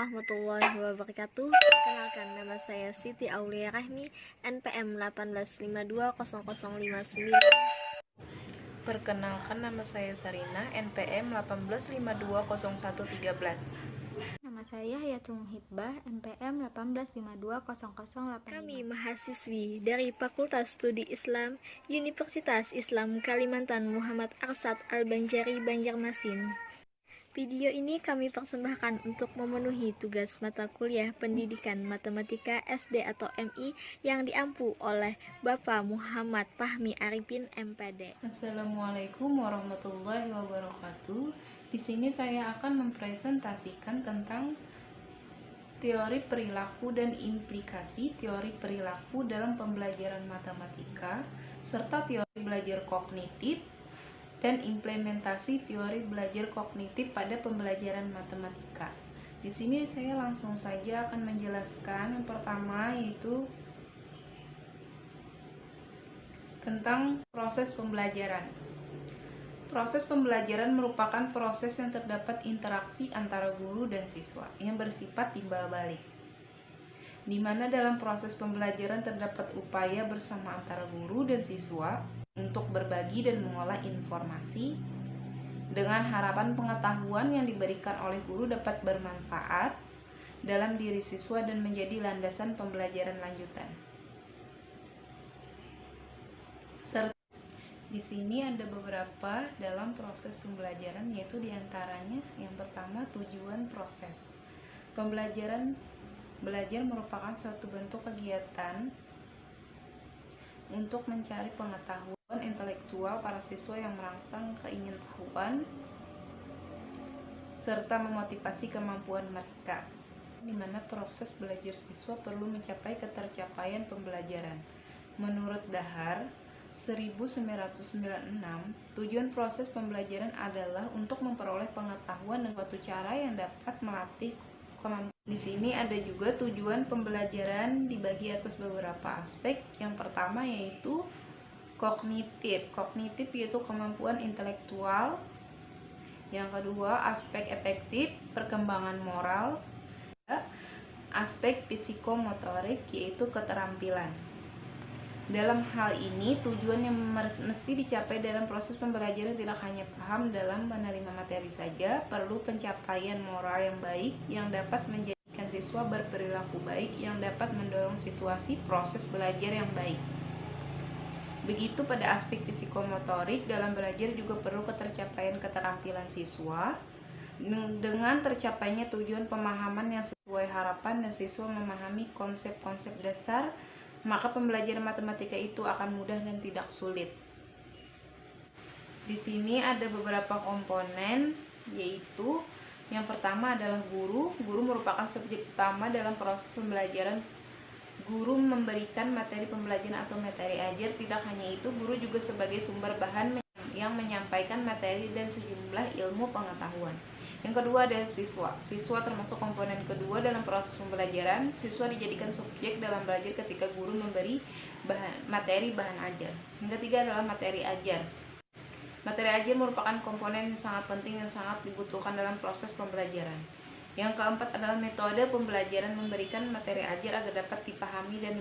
warahmatullahi wabarakatuh. Perkenalkan, nama saya Siti Aulia Rahmi, NPM 18520059. Perkenalkan, nama saya Sarina, NPM 18520113. Nama saya Hayatul Muhibbah, NPM 18520008. Kami mahasiswi dari Fakultas Studi Islam Universitas Islam Kalimantan Muhammad Arsad Al-Banjari Banjarmasin. Video ini kami persembahkan untuk memenuhi tugas mata kuliah Pendidikan Matematika SD atau MI yang diampu oleh Bapak Muhammad Fahmi Arifin, MPD. Assalamualaikum warahmatullahi wabarakatuh. Di sini saya akan mempresentasikan tentang teori perilaku dan implikasi teori perilaku dalam pembelajaran matematika, serta teori belajar kognitif dan implementasi teori belajar kognitif pada pembelajaran matematika. Di sini saya langsung saja akan menjelaskan yang pertama, yaitu tentang proses pembelajaran. Proses pembelajaran merupakan proses yang terdapat interaksi antara guru dan siswa yang bersifat timbal balik, di mana dalam proses pembelajaran terdapat upaya bersama antara guru dan siswa untuk berbagi dan mengolah informasi dengan harapan pengetahuan yang diberikan oleh guru dapat bermanfaat dalam diri siswa dan menjadi landasan pembelajaran lanjutan. Di sini ada beberapa dalam proses pembelajaran, yaitu diantaranya yang pertama, tujuan proses. Belajar merupakan suatu bentuk kegiatan untuk mencari pengetahuan intelektual para siswa yang merangsang keingintahuan serta memotivasi kemampuan mereka, di mana proses belajar siswa perlu mencapai ketercapaian pembelajaran. Menurut Dahar 1996, tujuan proses pembelajaran adalah untuk memperoleh pengetahuan dengan suatu cara yang dapat melatih kemampuan. Di sini ada juga tujuan pembelajaran dibagi atas beberapa aspek. Yang pertama yaitu kognitif. Kognitif yaitu kemampuan intelektual. Yang kedua, aspek efektif, perkembangan moral. Aspek psikomotorik yaitu keterampilan. Dalam hal ini, tujuan yang mesti dicapai dalam proses pembelajaran tidak hanya paham dalam menerima materi saja, perlu pencapaian moral yang baik yang dapat menjadikan siswa berperilaku baik yang dapat mendorong situasi proses belajar yang baik. Begitu pada aspek psikomotorik, dalam belajar juga perlu ketercapaian keterampilan siswa. Dengan tercapainya tujuan pemahaman yang sesuai harapan dan siswa memahami konsep-konsep dasar, maka pembelajaran matematika itu akan mudah dan tidak sulit. Di sini ada beberapa komponen, yaitu yang pertama adalah guru. Guru merupakan subjek utama dalam proses pembelajaran. Guru memberikan materi pembelajaran atau materi ajar. Tidak hanya itu, guru juga sebagai sumber bahan yang menyampaikan materi dan sejumlah ilmu pengetahuan. Yang kedua ada siswa. Siswa termasuk komponen kedua dalam proses pembelajaran. Siswa dijadikan subjek dalam belajar ketika guru memberi materi bahan ajar. Yang ketiga adalah materi ajar. Materi ajar merupakan komponen yang sangat penting dan sangat dibutuhkan dalam proses pembelajaran. Yang keempat adalah metode pembelajaran, memberikan materi ajar agar dapat dipahami dan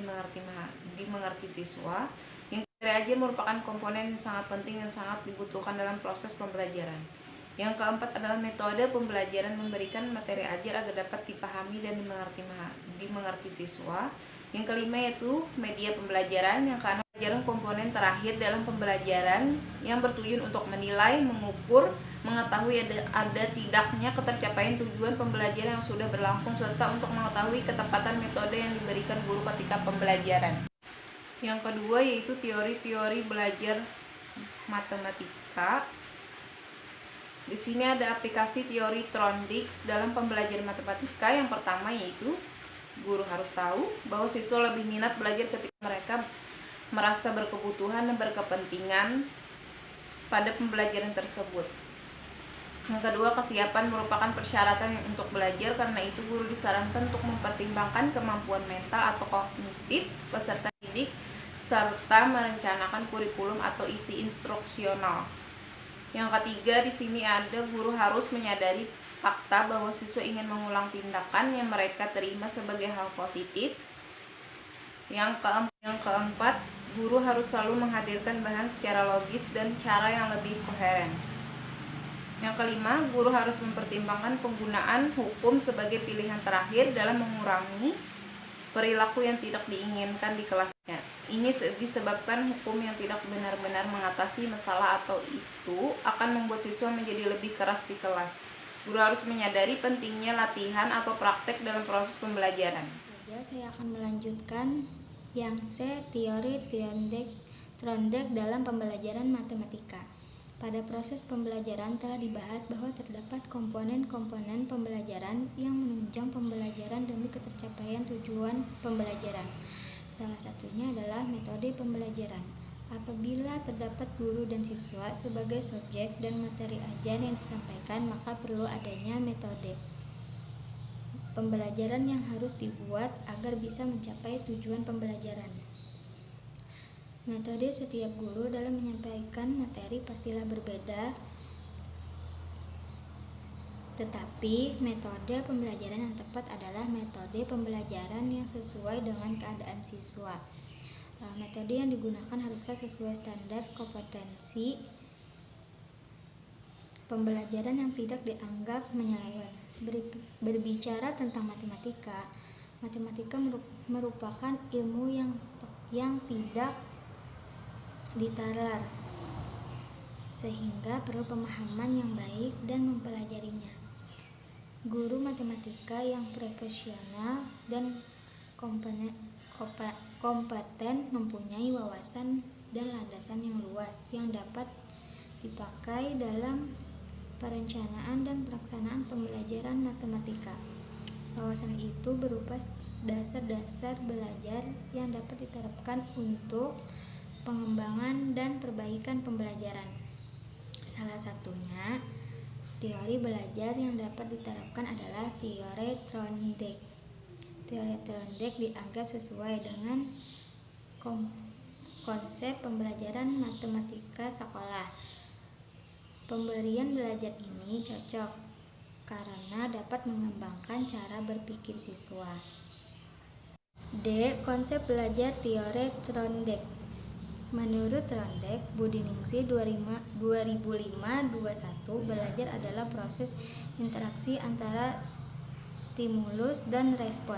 dimengerti siswa. Yang materi ajar merupakan komponen yang sangat penting dan sangat dibutuhkan dalam proses pembelajaran. Yang keempat adalah metode pembelajaran, memberikan materi ajar agar dapat dipahami dan dimengerti siswa. Yang kelima yaitu media pembelajaran. Yang keenam, pembelajaran komponen terakhir dalam pembelajaran yang bertujuan untuk menilai, mengukur, mengetahui ada tidaknya ketercapaian tujuan pembelajaran yang sudah berlangsung, serta untuk mengetahui ketepatan metode yang diberikan guru ketika pembelajaran. Yang kedua yaitu teori-teori belajar matematika. Di sini ada aplikasi teori Trondix dalam pembelajaran matematika. Yang pertama yaitu guru harus tahu bahwa siswa lebih minat belajar ketika mereka merasa berkebutuhan dan berkepentingan pada pembelajaran tersebut. Yang kedua, kesiapan merupakan persyaratan untuk belajar. Karena itu guru disarankan untuk mempertimbangkan kemampuan mental atau kognitif peserta didik serta merencanakan kurikulum atau isi instruksional. Yang ketiga, di sini ada guru harus menyadari fakta bahwa siswa ingin mengulang tindakan yang mereka terima sebagai hal positif. Yang keempat, guru harus selalu menghadirkan bahan secara logis dan cara yang lebih koheren. Yang kelima, guru harus mempertimbangkan penggunaan hukum sebagai pilihan terakhir dalam mengurangi perilaku yang tidak diinginkan di kelasnya. Ini disebabkan hukum yang tidak benar-benar mengatasi masalah atau itu akan membuat siswa menjadi lebih keras di kelas. Guru harus menyadari pentingnya latihan atau praktek dalam proses pembelajaran. Saja saya akan melanjutkan yang C, teori Trondheim dalam pembelajaran matematika. Pada proses pembelajaran telah dibahas bahwa terdapat komponen-komponen pembelajaran yang menunjang pembelajaran demi ketercapaian tujuan pembelajaran. Salah satunya adalah metode pembelajaran. Apabila terdapat guru dan siswa sebagai subjek dan materi ajar yang disampaikan, maka perlu adanya metode pembelajaran yang harus dibuat agar bisa mencapai tujuan pembelajaran. Metode setiap guru dalam menyampaikan materi pastilah berbeda, tetapi metode pembelajaran yang tepat adalah metode pembelajaran yang sesuai dengan keadaan siswa. Metode yang digunakan haruslah sesuai standar kompetensi pembelajaran yang tidak dianggap menyeleweng. Berbicara tentang matematika merupakan ilmu yang tidak ditalar, sehingga perlu pemahaman yang baik dan mempelajarinya. Guru matematika yang profesional dan kompeten mempunyai wawasan dan landasan yang luas yang dapat dipakai dalam perencanaan dan pelaksanaan pembelajaran matematika. Wawasan itu berupa dasar-dasar belajar yang dapat diterapkan untuk pengembangan dan perbaikan pembelajaran. Salah satunya, teori belajar yang dapat diterapkan adalah teori Trondheim. Teori Trondheim dianggap sesuai dengan konsep pembelajaran matematika sekolah. Pemberian belajar ini cocok karena dapat mengembangkan cara berpikir siswa. D. Konsep belajar teori Trondheim. Menurut Trondheim, Budiningsih 2005-21, belajar adalah proses interaksi antara stimulus dan respon.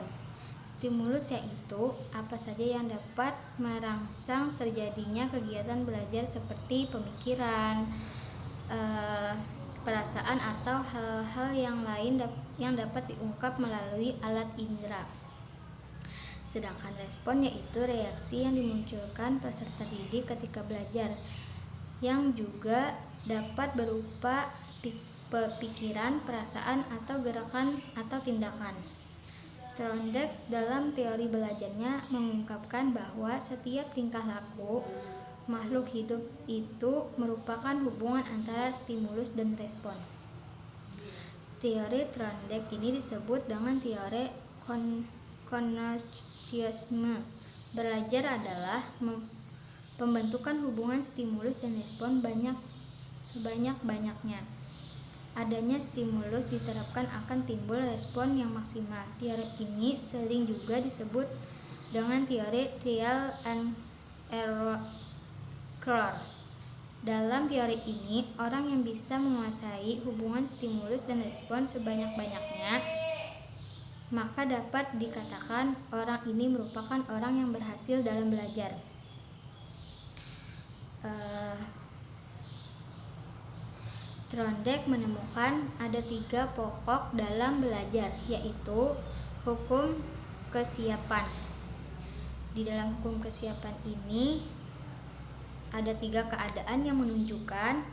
Stimulus yaitu apa saja yang dapat merangsang terjadinya kegiatan belajar seperti pemikiran, perasaan atau hal-hal yang lain yang dapat diungkap melalui alat indera. Sedangkan respon yaitu reaksi yang dimunculkan peserta didik ketika belajar, yang juga dapat berupa pikiran, perasaan, atau gerakan atau tindakan. Trondheim dalam teori belajarnya mengungkapkan bahwa setiap tingkah laku makhluk hidup itu merupakan hubungan antara stimulus dan respon. Teori Trondheim ini disebut dengan teori kognitisme. Belajar adalah pembentukan hubungan stimulus dan respon sebanyak-banyaknya. Adanya stimulus diterapkan akan timbul respon yang maksimal. Teori ini sering juga disebut dengan teori trial and error. Dalam teori ini, orang yang bisa menguasai hubungan stimulus dan respon sebanyak-banyaknya, maka dapat dikatakan orang ini merupakan orang yang berhasil dalam belajar. Trondheim menemukan ada 3 pokok dalam belajar, yaitu hukum kesiapan. Di dalam hukum kesiapan ini ada 3 keadaan yang menunjukkan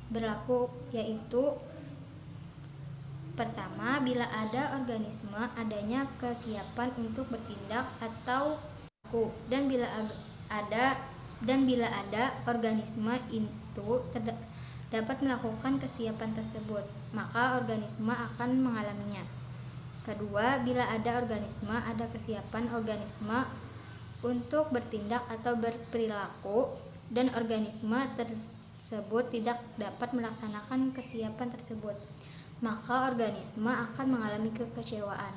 berlaku, yaitu pertama, bila ada organisme adanya kesiapan untuk bertindak atau berlaku, dan bila ada organisme itu dapat melakukan kesiapan tersebut, maka organisme akan mengalaminya. Kedua, bila ada organisme ada kesiapan organisme untuk bertindak atau berperilaku, dan organisme tersebut tidak dapat melaksanakan kesiapan tersebut, maka organisme akan mengalami kekecewaan.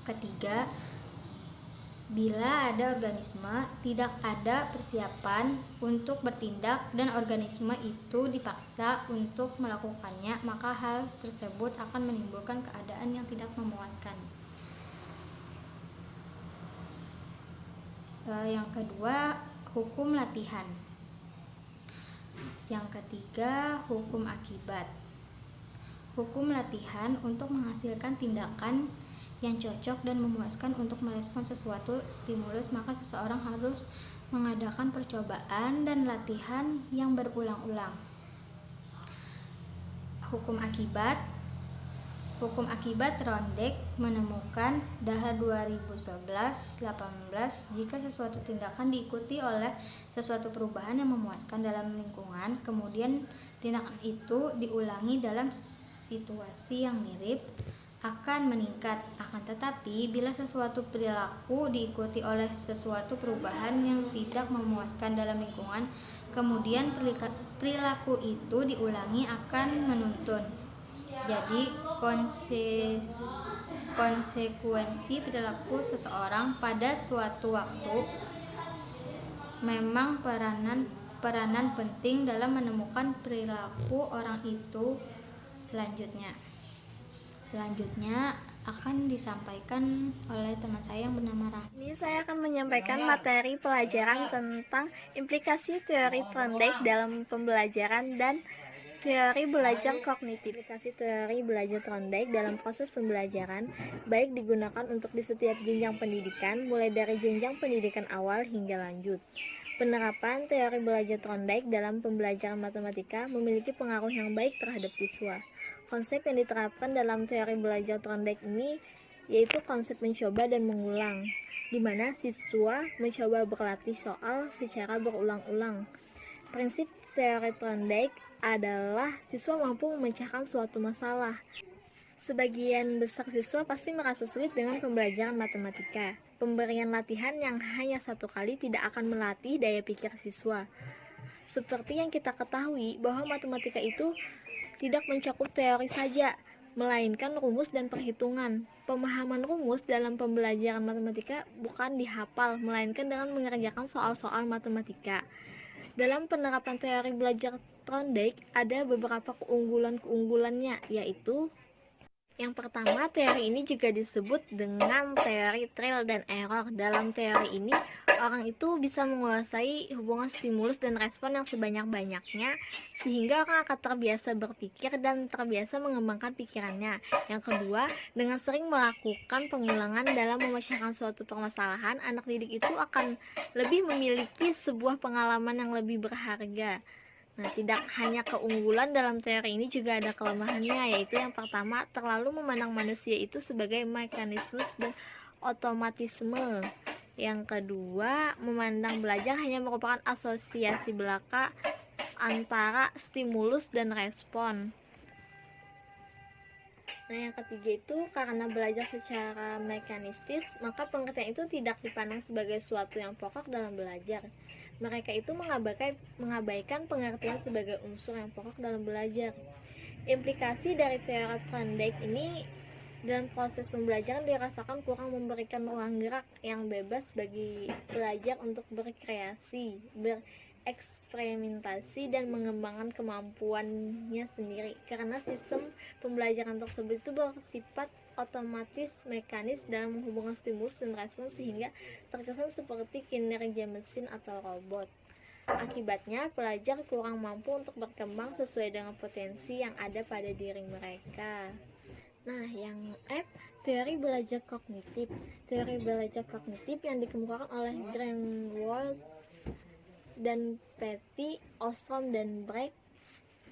Ketiga, bila ada organisme tidak ada persiapan untuk bertindak dan organisme itu dipaksa untuk melakukannya, maka hal tersebut akan menimbulkan keadaan yang tidak memuaskan. Yang kedua, hukum latihan. Yang ketiga, hukum akibat. Hukum latihan untuk menghasilkan tindakan yang cocok dan memuaskan untuk merespon sesuatu stimulus, maka seseorang harus mengadakan percobaan dan latihan yang berulang-ulang. Hukum akibat. Hukum akibat Rondek menemukan Daha 2011-18 jika sesuatu tindakan diikuti oleh sesuatu perubahan yang memuaskan dalam lingkungan, kemudian tindakan itu diulangi dalam situasi yang mirip, akan meningkat. Akan tetapi, bila sesuatu perilaku diikuti oleh sesuatu perubahan yang tidak memuaskan dalam lingkungan, kemudian perilaku itu diulangi, akan menuntun. Jadi, konsekuensi perilaku seseorang pada suatu waktu memang peranan penting dalam menemukan perilaku orang itu. Selanjutnya akan disampaikan oleh teman saya yang bernama Rahma. Ini saya akan menyampaikan materi pelajaran tentang implikasi teori Thorndike dalam pembelajaran dan teori belajar kognitif. Implikasi teori belajar Thorndike dalam proses pembelajaran baik digunakan untuk di setiap jenjang pendidikan, mulai dari jenjang pendidikan awal hingga lanjut. Penerapan teori belajar Thorndike dalam pembelajaran matematika memiliki pengaruh yang baik terhadap siswa. Konsep yang diterapkan dalam teori belajar Thorndike ini yaitu konsep mencoba dan mengulang, di mana siswa mencoba berlatih soal secara berulang-ulang. Prinsip teori Thorndike adalah siswa mampu memecahkan suatu masalah. Sebagian besar siswa pasti merasa sulit dengan pembelajaran matematika. Pemberian latihan yang hanya satu kali tidak akan melatih daya pikir siswa. Seperti yang kita ketahui bahwa matematika itu tidak mencakup teori saja, melainkan rumus dan perhitungan. Pemahaman rumus dalam pembelajaran matematika bukan dihafal, melainkan dengan mengerjakan soal-soal matematika. Dalam penerapan teori belajar Thorndike ada beberapa keunggulannya, yaitu yang pertama, teori ini juga disebut dengan teori trial dan error. Dalam teori ini, orang itu bisa menguasai hubungan stimulus dan respon yang sebanyak-banyaknya, sehingga orang akan terbiasa berpikir dan terbiasa mengembangkan pikirannya. Yang kedua, dengan sering melakukan pengulangan dalam memecahkan suatu permasalahan, anak didik itu akan lebih memiliki sebuah pengalaman yang lebih berharga. Nah, tidak hanya keunggulan dalam teori ini juga ada kelemahannya, yaitu yang pertama, terlalu memandang manusia itu sebagai mekanisme dan otomatisme. Yang kedua, memandang belajar hanya merupakan asosiasi belaka antara stimulus dan respon. Nah, yang ketiga itu karena belajar secara mekanistis, maka pengertian itu tidak dipandang sebagai suatu yang pokok dalam belajar. Mereka itu mengabaikan pengertian sebagai unsur yang pokok dalam belajar. Implikasi dari teori Thorndike ini dalam proses pembelajaran dirasakan kurang memberikan ruang gerak yang bebas bagi pelajar untuk berkreasi, bereksperimentasi, dan mengembangkan kemampuannya sendiri, karena sistem pembelajaran tersebut itu bersifat otomatis, mekanis dalam menghubungkan stimulus dan respon, sehingga terkesan seperti kinerja mesin atau robot. Akibatnya, pelajar kurang mampu untuk berkembang sesuai dengan potensi yang ada pada diri mereka. Nah, yang F, teori belajar kognitif. Teori belajar kognitif yang dikemukakan oleh Greenwald dan Petty, Ostrom dan Brecht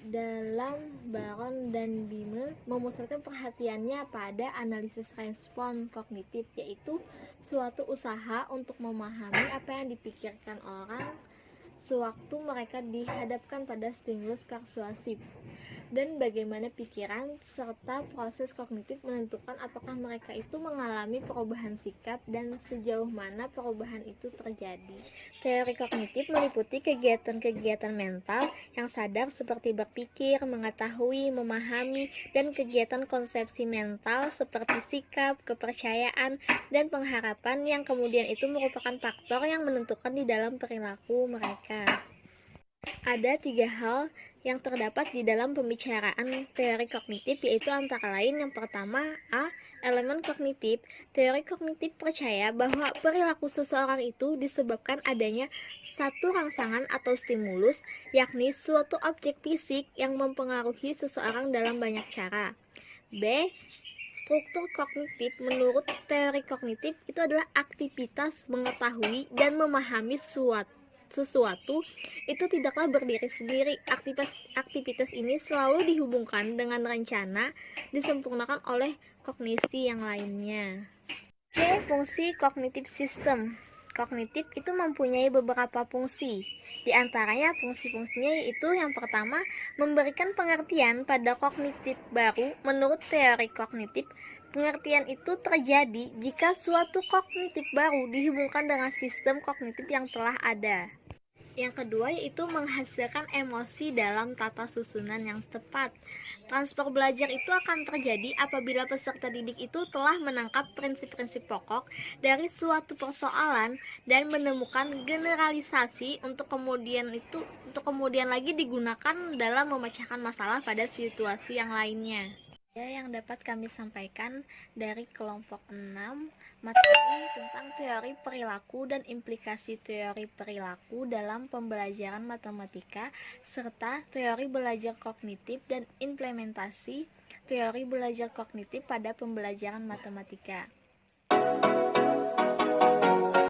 dalam Baron dan Bimel memusatkan perhatiannya pada analisis respon kognitif, yaitu suatu usaha untuk memahami apa yang dipikirkan orang sewaktu mereka dihadapkan pada stimulus persuasif. dan bagaimana pikiran serta proses kognitif menentukan apakah mereka itu mengalami perubahan sikap dan sejauh mana perubahan itu terjadi. Teori kognitif meliputi kegiatan-kegiatan mental yang sadar seperti berpikir, mengetahui, memahami, dan kegiatan konsepsi mental seperti sikap, kepercayaan, dan pengharapan yang kemudian itu merupakan faktor yang menentukan di dalam perilaku mereka. Ada 3 hal yang terdapat di dalam pembicaraan teori kognitif, yaitu antara lain yang pertama, A. Elemen kognitif. Teori kognitif percaya bahwa perilaku seseorang itu disebabkan adanya satu rangsangan atau stimulus, yakni suatu objek fisik yang mempengaruhi seseorang dalam banyak cara. B. Struktur kognitif. Menurut teori kognitif itu adalah aktivitas mengetahui dan memahami sesuatu itu tidaklah berdiri sendiri. Aktivitas ini selalu dihubungkan dengan rencana, disempurnakan oleh kognisi yang lainnya. C. Fungsi kognitif sistem. Kognitif itu mempunyai beberapa fungsi. Di antaranya fungsi-fungsinya yaitu yang pertama, memberikan pengertian pada kognitif baru. Menurut teori kognitif, pengertian itu terjadi jika suatu kognitif baru dihubungkan dengan sistem kognitif yang telah ada. Yang kedua yaitu menghasilkan emosi dalam tata susunan yang tepat. Transfer belajar itu akan terjadi apabila peserta didik itu telah menangkap prinsip-prinsip pokok dari suatu persoalan dan menemukan generalisasi untuk kemudian lagi digunakan dalam memecahkan masalah pada situasi yang lainnya. Yang dapat kami sampaikan dari kelompok 6, materi tentang teori perilaku dan implikasi teori perilaku dalam pembelajaran matematika, serta teori belajar kognitif dan implementasi teori belajar kognitif pada pembelajaran matematika.